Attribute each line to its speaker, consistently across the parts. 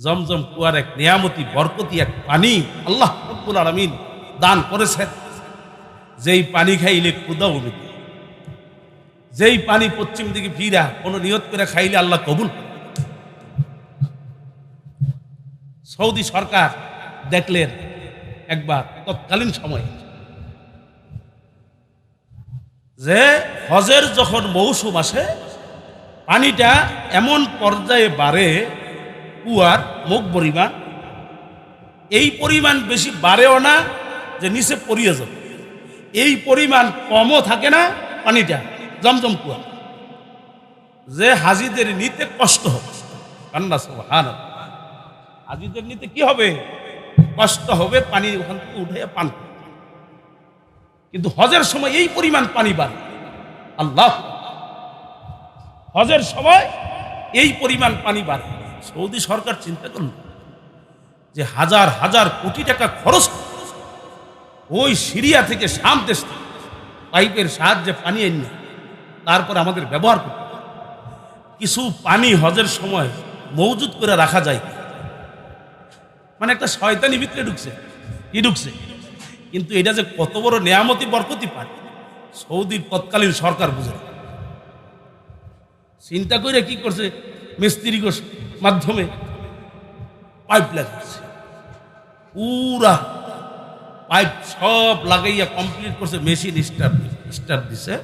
Speaker 1: জমজম কুয়ার এক নিয়ামতি বরকতি এক পানি আল্লাহ রব্বুল আলামিন দান করেছেন। যেই পানি খাইলে ক্ষুধা মিটে, যেই পানি পশ্চিম দিকে ফিরা কোন নিয়ত করে খাইলে আল্লাহ কবুল। সৌদি সরকার দেখলেন একবার তৎকালীন সময়ে যে হজের যখন মৌসুম আসে পানিটা এমন পর্যায়ে বাড়ে, কুয়ার মুখ পরিমাণ, এই পরিমাণ বেশি বাড়েও না যে নিচে পড়িয়ে যাবে, এই পরিমাণ কমও থাকে না পানিটা জমজম কুয়া, যে হাজিদের নিতে কষ্ট হবে। কান্না সুবহানাল্লাহ, হাজিদের নিতে কি হবে? কষ্ট হবে, পানি ওখান থেকে উঠে পান। কিন্তু হজের সময় এই পরিমাণ পানি বাড়ে। আল্লাহ, হজের সময় এই পরিমাণ পানি বাড়ে। সৌদি সরকার চিন্তা করল যে হাজার হাজার কোটি টাকা খরচ ওই সিরিয়া থেকে শাম দেশ থেকে পাইপের সাহায্যে পানি এনে তারপর আমাদের ব্যবহার করতে, কিছু পানি হজের সময় মজুদ করে রাখা যায়। মানে একটা শয়তানি ভিতরে ঢুকছে, কি ঢুকছে? কিন্তু এটা যে কত বড় নিয়ামতি বরকতি পায় সৌদির তৎকালীন সরকার বুঝে চিন্তা করে কি করছে, মিস্ত্রি মাধ্যমে পাইপ লাগাচ্ছে, পুরা পাইপ সব লাগাইয়া কমপ্লিট করছে, মেশিন স্টার্ট দিছে,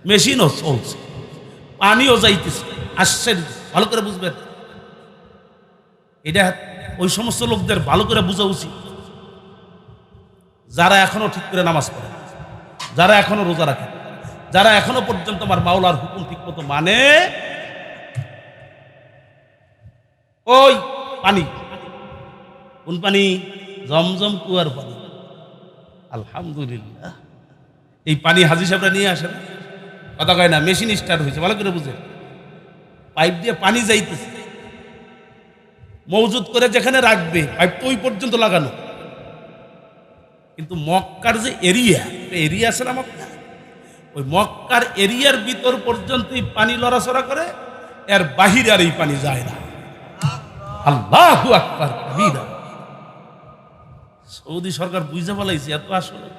Speaker 1: মেশিনও চলছে, পানিও যাইতেছে, আসছে। ভালো করে বুঝবেন, এটা ওই সমস্ত লোকদের ভালো করে বোঝা উচিত যারা এখনো ঠিক করে নামাজ পড়ে, যারা এখনো রোজা রাখে, যারা এখনো পর্যন্ত আমার মাওলার হুকুম ঠিক মতো মানে। ওই পানি, কোন পানি? জমজম কুয়ার পানি। আলহামদুলিল্লাহ, এই পানি হাজী সাহেবরা নিয়ে আসেন, কথা কয় না, মেশিন স্টার্ট হয়েছে, ভালো করে বুঝে, পাইপ দিয়ে পানি যাইতেছে, মজুদ করে যেখানে রাখবে পাইপ তো ওই পর্যন্ত লাগানো। কিন্তু মক্কার যে এরিয়া আছে না মক্কা, ওই মক্কার এরিয়ার ভিতর পর্যন্তই পানি লড়াচড়া করে, এর বাহিরে আর এই পানি যায় না। আল্লাহু আকবার কাবীরা। সৌদি সরকার বুঝে বলাইছে এত আসলে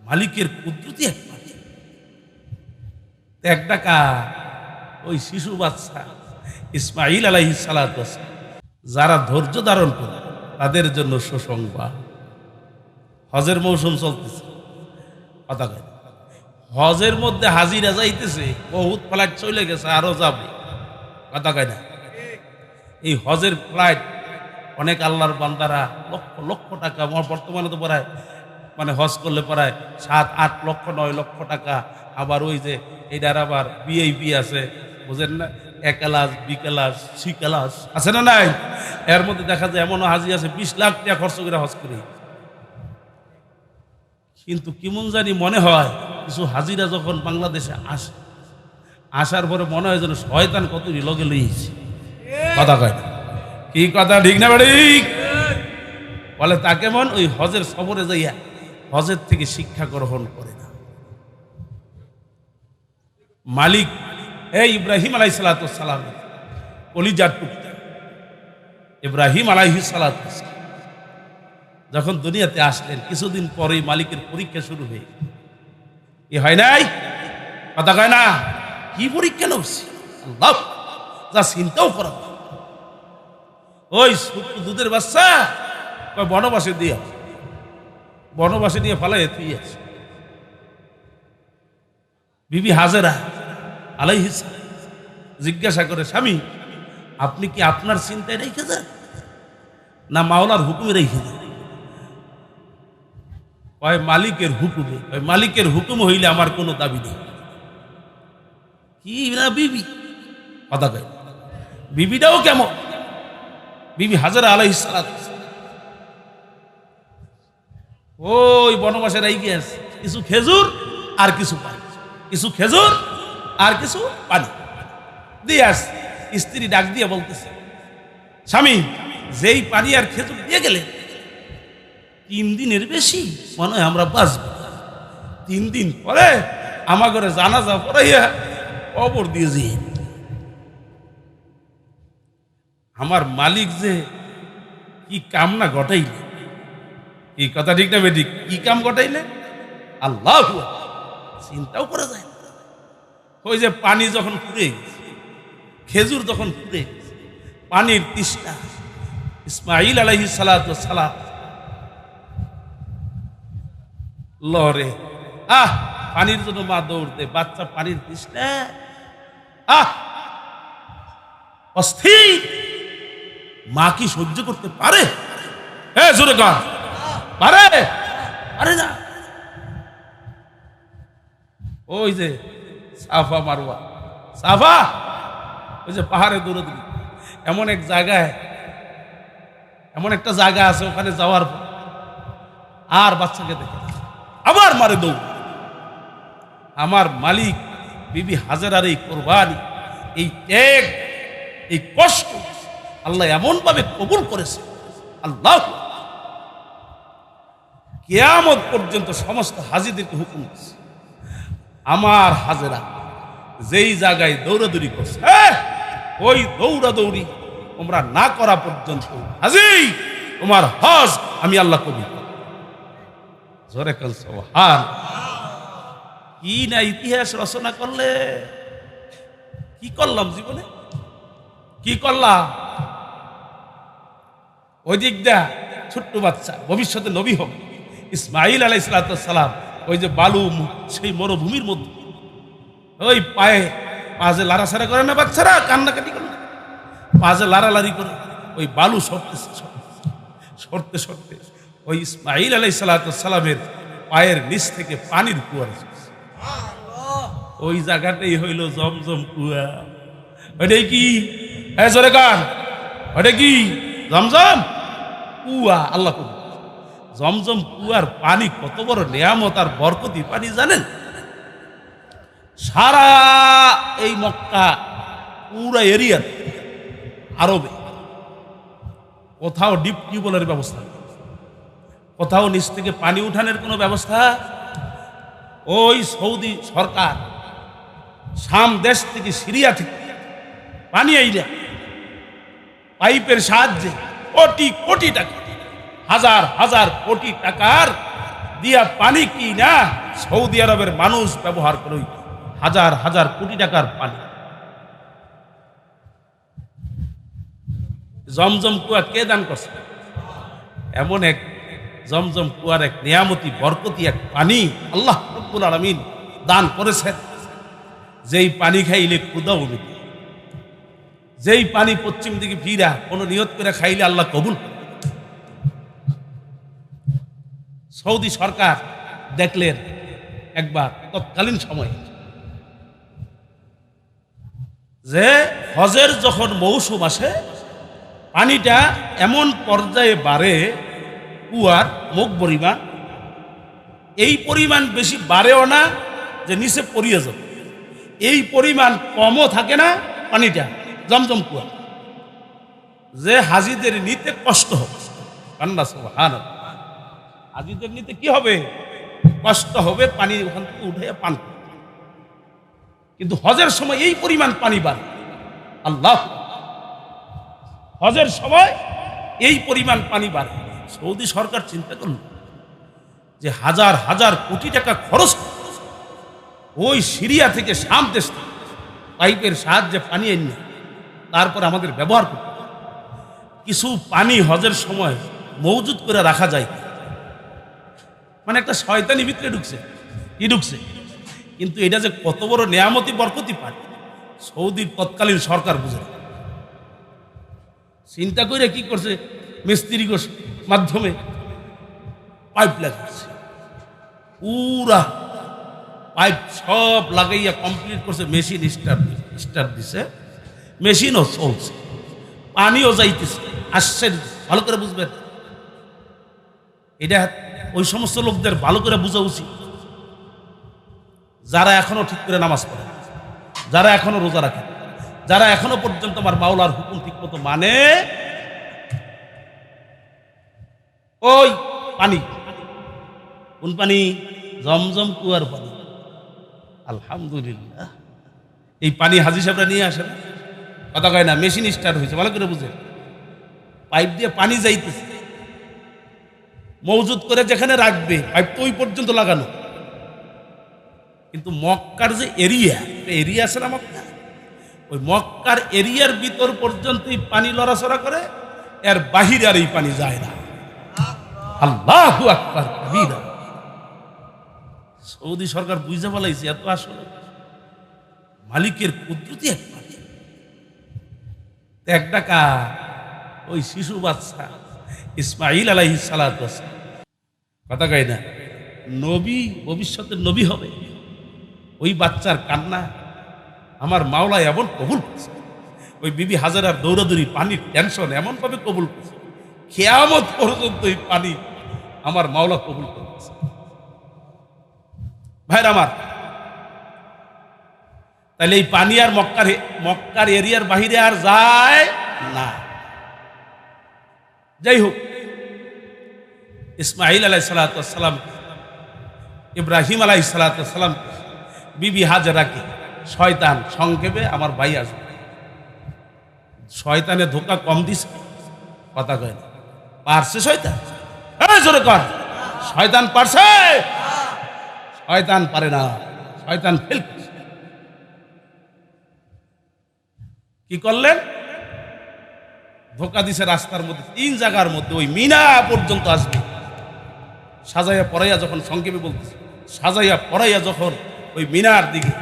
Speaker 1: মালিকের কুদরতি এক পানি। এক ডাকা ওই শিশু বাচ্চা ইসমাঈল আলাইহিস সালাতু ওয়াস সালাম, যারা ধৈর্য ধারণ করে তাদের জন্য সুসংবাদ। হজের মৌসুম চলতেছে, কথা কয়, হজের মধ্যে হাজিরা যাইতেছে, বহুত ফ্লাইট চলে গেছে, আরো যাবে, কথা কয় না। এই হজের ফ্লাইট অনেক আল্লাহর বান্দারা লক্ষ লক্ষ টাকা, বর্তমানে তো পড়ায় মানে হজ করলে পড়ায় 7-8 লক্ষ 9 লক্ষ টাকা। আবার ওই যে এটার আবার ভিআইপি আছে, বুঝেন না, A class, B class, C class আছে না নাই? এর মধ্যে দেখা যায় এমনও হাজি আছে 20 লাখ টাকা খরচ করে হজ করে। কিন্তু কেমন জানি মনে হয় কিছু হাজিরা যখন বাংলাদেশে আসে, আসার পরে মনে হয় যেন শয়তান কত লগে লইছে, কথা কয় না, কি কথা ঠিক না ঠিক? বলে তা কেমন? ওই হজের সফরে যাইয়া হজের থেকে শিক্ষা গ্রহণ করে না। মালিক এই ইব্রাহিম আলাইহিস সালাতু ওয়াস সালাম, কলিজার টুকরা ইব্রাহিম আলাইহিস সালাতু ওয়াস সালাম যখন দুনিয়াতে আসলেন, কিছুদিন পরেই মালিকের পরীক্ষা শুরু হয়ে এ হয় নাই, কথা কয় না, কি পরীক্ষা নবছি আল্লাহ যা চিন্তাও করা। ওই দুধের বাচ্চা বনবাসে দিয়ে, বনবাসে নিয়ে ফালাই তুই আছে। বিবি হাজেরা আলাইহিস সালাম জিজ্ঞাসা করে, স্বামী আপনি কি আপনার চিন্তায় রেখে যান না মাওলার হুকুমে রেখে যান? মালিকের হুকুমে। মালিকের হুকুম হইলে আমার কোনো দাবি নেই। কি না বিবি, কথা কয়, বিবিটাও কেমন? বিবি হাজেরা আলাইহিস সালাম ওই বনবাসে রাইখে আছে কিছু খেজুর আর কিছু পানি, কিছু খেজুর আর কিছু পানি দিয়ে আস। স্ত্রী ডাক দিয়ে বলতেছে, স্বামী যেই পানি আর খেজুর দিয়ে গেলে 3 দিনের বেশি মনে হয় আমরা বাঁচব। 3 দিন পরে আমার ঘরে জানাজা পড়াইয়া কবর দিয়ে যাই। আমার মালিক যে কি কাম না ঘটাইলে, এই কথা ঠিক না বেঠিক? কি কাম ঘটাইলে আল্লাহ চিন্তাও করা যায় না। ওই যে পানি যখন ফুরে গেছে, খেজুর যখন ফুরে গেছে, পানির তৃষ্ণা, ইসমাঈল আলাইহিস সালাতু সালাম লরে পানির জন্য মা দৌড়তে, বাচ্চা পানির তৃষ্ণা অস্থির। মা কি সহ্য করতে পারে? হ্যাঁ জোরে কর, পারে? পারে না। ওই যে সাফা মারওয়া, সাফা ওই যে পাহাড়ে দৌড়াদৌড়ি, এমন এক জায়গায়, এমন একটা জায়গা আছে, ওখানে যাওয়ার পর আর বাচ্চাকে দেখে আবার মারে দৌড়। আমার মালিক বিবি হাজেরার এই কোরবানি, এই ত্যাগ, এই কষ্ট আল্লাহ এমন ভাবে কবুল করেছে। আল্লাহ কিয়ামত পর্যন্ত সমস্ত হাজীদেরকে হুকুম দিয়েছে, আমার হাজেরা যেই জায়গায় দৌড়াদৌড়ি করছে, ওই দৌড়াদৌড়ি তোমরা না করা পর্যন্ত হাজী তোমার হজ আমি আল্লাহ কবুল করব। জোরে কল সুবহান। কি না ইতিহাস রচনা করলে, কি করলাম জীবনে, কি করলাম? ওই দিকটা ছোট্ট বাচ্চা ভবিষ্যতে নবী হবে, ইসমাঈল আলাইহিস সালাম, ওই যে বালু সেই মরুভূমির মধ্যে ওই পায়ে পাজে লাড়াছাড়া করে না বাচ্চারা, কান্নাকাটি করে, পাজে লাড়ালাড়ি করে ওই বালু সরতে সরতে ওই ইসমাঈল আলাইহিস সালামের পায়ের নিচ থেকে পানির কুয়া, ওই জায়গাটাই হইল জমজম কুয়া। ওইটাই কি? জোরে গান, ওইটা কি? জমজম কুয়া। আল্লাহ কবুল। জমজম কুয়ার পানি কত বড় নিয়ামত আর বরকতি পানি জানেন? সারা এই মক্কা পুরা এরিয়া আরবে কোথাও ডিপ টিউবওয়েলের ব্যবস্থা নেই, কোথাও নিচ থেকে পানি উঠানোর কোনো ব্যবস্থা। ওই সৌদি সরকার শাম দেশ থেকে, সিরিয়া থেকে পানি আইলে পাইপের সাহায্যে কোটি কোটি টাকা, হাজার হাজার কোটি টাকার দিয়া পানি কি না সৌদি আরবের মানুষ ব্যবহার করে, হাজার হাজার কোটি টাকার পানি। জমজম কুয়া কে দান করছে? এমন এক জমজম কুয়ার এক নিয়ামতি বরকতি এক পানি আল্লাহ রাব্বুল আলামিন দান করেছেন, যেই পানি খাইলে ক্ষুধা মিটে, যেই পানি পশ্চিম দিকে ফিরা কোনো নিয়ত করে খাইলে আল্লাহ কবুল। সৌদি সরকার দেখলেন একবার তৎকালীন সময়ে যে হজের যখন মৌসুম আসে, পানিটা এমন পর্যায়ে বাড়ে, কুয়ার মুখ পরিমাণ, এই পরিমাণ বেশি বাড়েও না যে নিচে পড়িয়ে যাবে, এই পরিমাণ কমও থাকে না পানিটা জমজম কুয়া, যে হাজিদের নিতে কষ্ট হবে। কান্না সুবহানাল্লাহ। হাজিদের নিতে কি হবে? কষ্ট হবে, পানি ওখান থেকে উঠে পান। কিন্তু হজের সময় এই পরিমাণ পানি বাড়ে। আল্লাহ, হজের সময় এই পরিমাণ পানি বাড়ে। সৌদি সরকার চিন্তা করল যে হাজার হাজার কোটি টাকা খরচ ওই সিরিয়া থেকে, শাম দেশ থেকে পাইপের সাহায্যে পানি এনে তারপর আমাদের ব্যবহার করতে, কিছু পানি হজের সময় মজুদ করে রাখা যায়। মানে একটা শয়তানি ভিতরে ঢুকছে, কি ঢুকছে? কিন্তু এটা যে কত বড় নিয়ামতি বরকতি পায়, সৌদির তৎকালীন সরকার বুঝে। চিন্তা করে কি করছে, মিস্ত্রি মাধ্যমে পাইপ লাগাচ্ছে, পুরা পাইপ সব লাগাইয়া কমপ্লিট করছে, মেশিন স্টার্ট দিছে, মেশিনও চলছে, পানিও যাইতেছে। আশ্চর্য, ভালো করে বুঝবেন, এটা ওই সমস্ত লোকদের ভালো করে বোঝা উচিত যারা এখনো ঠিক করে নামাজ পড়ে, যারা এখনো রোজা রাখে, যারা এখনো পর্যন্ত আমার মাওলার হুকুম ঠিক মতো মানে। ওই পানি, কোন পানি? জমজম কুয়ার পানি। আলহামদুলিল্লাহ, এই পানি হাজী সাহেবরা নিয়ে আসেন, কথা কয় না, মেশিন স্টার্ট হয়েছে, ভালো করে বুঝে। পাইপ দিয়ে পানি যাইতেছে, মজুদ করে যেখানে রাখবে পাইপ তো ওই পর্যন্ত লাগানো। কিন্তু মক্কার যে এরিয়া আছে না মক্কা, ওই মক্কার এরিয়ার ভিতর পর্যন্তই পানি লড়াচড়া করে, এর বাহিরে আর এই পানি যায় না। আল্লাহু আকবার কাবীরা। সৌদি সরকার বুঝতে পারলাইছে এত আসলে মালিকের কুদরতি এক পানি। এক ডাকা ওই শিশু বাচ্চা ইসমাইল আলাইহিস সালাতু ওয়াস সালাম, কথা কয় না, নবী, ভবিষ্যতের নবী হবে। ওই বাচ্চার কান্না আমার মাওলা এমন কবুল করছে, ওই বিবি হাজারার দৌড়াদৌড়ি পানির টেনশন এমন ভাবে কবুল করছে, কিয়ামত পর্যন্ত এই পানি আমার মাওলা কবুল করছে। ভাইরা আমার, তাহলে এই পানি আর মক্কার এরিয়ার বাহিরে আর যায় না। যাই হোক, ইসমাইল আলাইহিস সালাতু ওয়াস সালাম, ইব্রাহিম আলাইহিস সালাতু ওয়াস সালাম বিবি হাজারাকে শয়তান, সংক্ষেপে আমার ভাই আসবে, শয়তানে ধোকা কম দিছে, কথা কয় না, পারছে শয়তান? জোরে কর, শয়তান পারছে? শয়তান পারে না, শয়তান ফেল। কি করলেন? ধোকা দিছে রাস্তার মধ্যে, 3 জায়গার মধ্যে, ওই মিনা পর্যন্ত আসবে। সাজাইয়া পড়াইয়া, যখন সংক্ষেপে বলতেছে, সাজাইয়া পড়াইয়া যখন ওই মিনার দিকে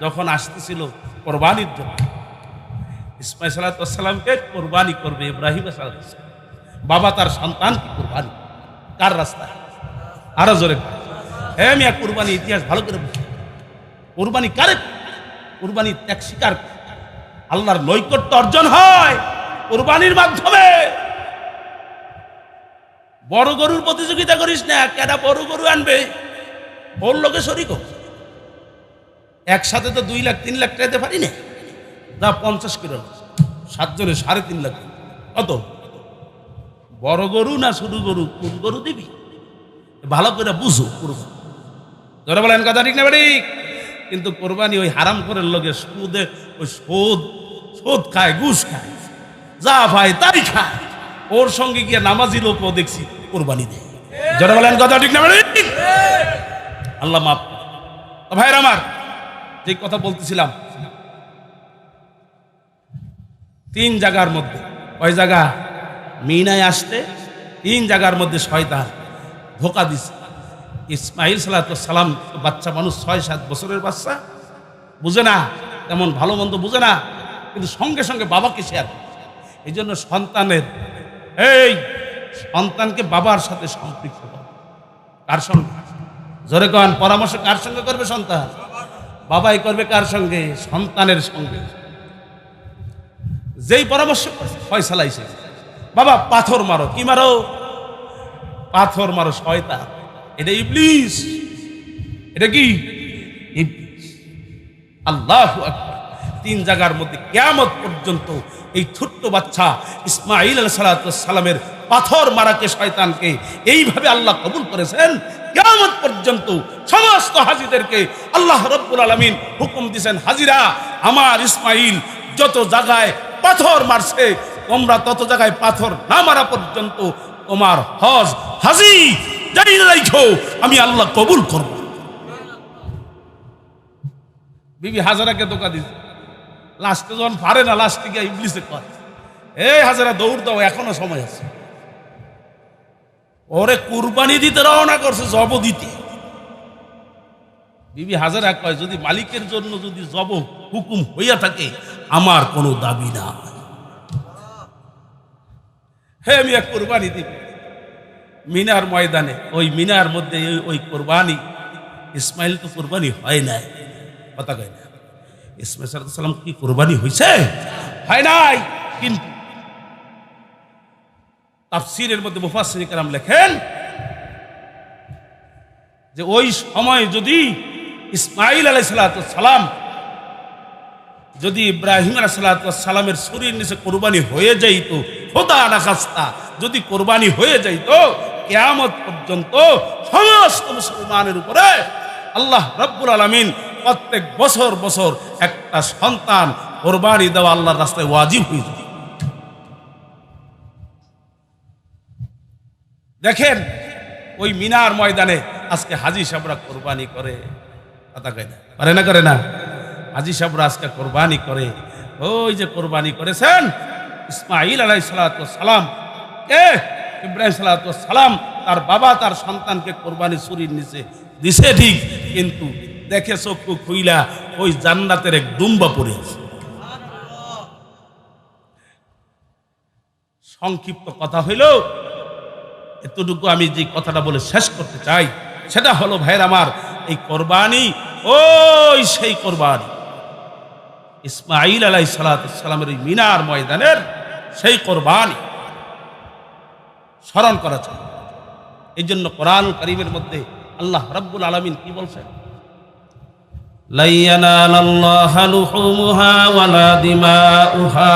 Speaker 1: যখন আসতেছিল কোরবানির জন্য, ইসমাইল সালাতু ওয়াস সালামকে কোরবানি করবে ইব্রাহিম সালাতু ওয়াস সালাম, বাবা তার সন্তানকে কোরবানি, কার রাস্তায়? আরো জোরে, হ্যাঁ মিয়া, কোরবানি ইতিহাস ভালো করে বুঝে। কোরবানি কারে? কোরবানি ত্যাগ স্বীকার, আল্লাহর নৈকট্য অর্জন হয় কোরবানির মাধ্যমে। বড় গরুর প্রতিযোগিতা করিস না, কেডা বড় গরু আনবে, ওর লোকে শরীক হোক। একসাথে তো 2 লাখ 3 লাখ টাকাতে পারি না, যা 50 কিলো, 7 জনে 3.5 লাখ, কত? বড় গরু না ছোট গরু, কোন গরু দিবি ভালো করে বুঝো। কোরবানি ধরে বলেন, কথা ঠিক না ঠিক? কিন্তু কোরবানি ওই হারাম করে লোকে সুদে, ওই সুদ খায়, ঘুষ খায়, যা ভাই তাই খায়, ওর সঙ্গে গিয়ে নামাজি লোকও দেখছি কোরবানি দেয়। যারা বলেন, কথা ঠিক না ঠিক? আল্লাহ মাফ। ভাইরা আমার, যে কথা বলতেছিলাম, 3 জায়গার মধ্যে, ওই জায়গা মিনায় আসতে 3 জায়গার মধ্যে শয়তান ধোকা দিছে। ইসমাইল সালাতু ওয়াস সালাম বাচ্চা মানুষ, 6-7 বছরের বাচ্চা, বুঝে না, তেমন ভালো মন্দ বুঝে না, কিন্তু সঙ্গে সঙ্গে বাবাকে শেয়ার করে। এই জন্য সন্তানকে বাবার সাথে সম্পৃক্ত করে। কার সঙ্গে? জোরে কন, পরামর্শ কার সঙ্গে করবে? সন্তান। বাবাই করবে কার সঙ্গে? সন্তানের সঙ্গে। যেই পরামর্শ ফয়সালা আইছে, বাবা পাথর মারো, কি মারো? পাথর মারো, শয়তান, এটা ইবলিস। এটা কি? ইবলিস। আল্লাহু আকবার। 3 জায়গার মধ্যে কিয়ামত পর্যন্ত এই ছোট্ট বাচ্চা ইসমাইল আলাইহিস সালামের পাথর মারাকে, শয়তানকে এইভাবে আল্লাহ কবুল করেছেন। কিয়ামত পর্যন্ত সমস্ত হাজীদেরকে আল্লাহ রাব্বুল আলামিন হুকুম দিয়েছেন, হাজীরা, আমার ইসমাইল যত জায়গায় পাথর মারছে, তোমরা তত জায়গায় পাথর না মারা পর্যন্ত তোমার হজ, হাজী জারি রাখো, আমি আল্লাহ কবুল করব। বিবি হাজারাকে ধোঁকা দিছে, লাস্টে যখন পারে না, লাস্টে গিয়ে ইবলিসে কয়, এই হাজারা দৌড় দাও, এখনো সময় আছে। ওরে কুরবানি দিতে রওনা করছে, জব দিতে। বিবি হাজারা কয়, যদি মালিকের জন্য যদি জব হুকুম হইয়া থাকে, আমার কোনো দাবি না, হে আমি এক কোরবানি দিব। মিনার ময়দানে, ওই মিনার মধ্যে ওই কোরবানি, ইসমাইল তো কোরবানি হয় নাই, কথা কয় না। ইসমাইল সালাতু সালাম কি কোরবানি হয়েছে? হয় নাই। কিন্তু তাফসীরের মধ্যে মুফাসসিরিন কেরাম লেখেন যে ওই সময় যদি ইসমাইল আলাইহিস সালাম যদি ইব্রাহিম আলাইহিস সালামের শরীর নিচে কোরবানি হয়ে যাইত, খোদা না খাস্তা, যদি কোরবানি হয়ে যাইত, কিয়ামত পর্যন্ত সমস্ত মুসলমানের উপরে আল্লাহ রাব্বুল আলামিন প্রত্যেক বছর বছর একটা সন্তান কোরবানি দেওয়া আল্লাহর রাস্তায় ওয়াজিব হয়ে যায়। দেখেন ওই মিনার ময়দানে আজকে হাজী সাহেবরা কোরবানি করে, কথা কয় না, পারে না, করে না? হাজী সাহেবরা আজকে কোরবানি করে। ওই যে কোরবানি করেছেন ইসমাঈল আলাইহিস সালাতু ওয়াস সালাম, ইব্রাহিম সালাতু ওয়াস সালাম, তার বাবা তার সন্তানকে কোরবানি ছুরির নিচে দিছে ঠিক, কিন্তু দেখে চক্ষু খুইলা ওই জান্নাতের এক দুম্বা পড়ে আছে। সংক্ষিপ্ত কথা হইল এতটুকু, আমি যে কথাটা বলে শেষ করতে চাই সেটা হলো ভাইয়ের আমার, এই কোরবানি ওই সেই কোরবানি ইসমাঈল আলাইহিস সালামের এই মিনার ময়দানের সেই কোরবানি স্মরণ করা চাই। এই জন্য কোরআনুল কারীমের মধ্যে আল্লাহ রাব্বুল আলামিন কি বলছেন? লা ইয়ানালাল্লাহু লুহুমুহা ওয়ালা দিমাউহা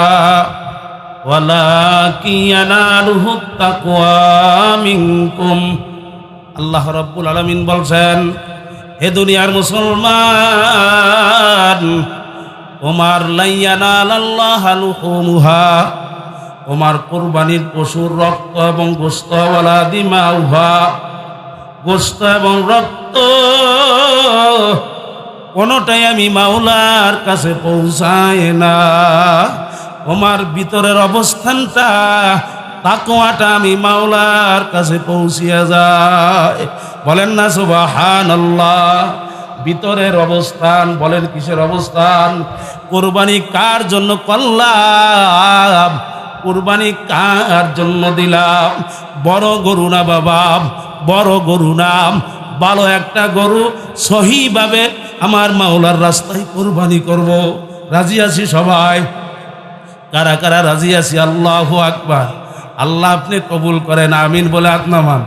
Speaker 1: ওয়ালাকিন ইয়ানালুহুত তাকওয়া মিনকুম। আল্লাহ রাব্বুল আলামিন বলছেন, হে দুনিয়ার মুসলমান, ওমার লা ইয়ানালাল্লাহু লুহুমুহা, ওমার কুরবানির পশুর রক্ত এবং গোশত, ওয়ালা দিমাউহা, গোশত এবং রক্ত কোনটাই আমি মাওলার কাছে পৌঁছায় না। ওমার ভিতরের অবস্থানটা, তাকওয়াটা আমি মাওলার কাছে পৌঁছিয়া যায়। বলেন না সুবহানাল্লাহ। ভিতরের অবস্থান, বলেন কিসের অবস্থান? কুরবানি কার জন্য করলাম? কুরবানি কার জন্য দিলাম? বড় গরু না বাবা, বড় গরু নাম, ভালো একটা গরু সহিভাবে আমার মাওলার রাস্তায় কুরবানি করব। রাজি আছি সবাই? কারা কারা রাজি আছি? আল্লাহু আকবার। আল্লাহ আপনি কবুল করেন, আমিন বলে হাত নামান।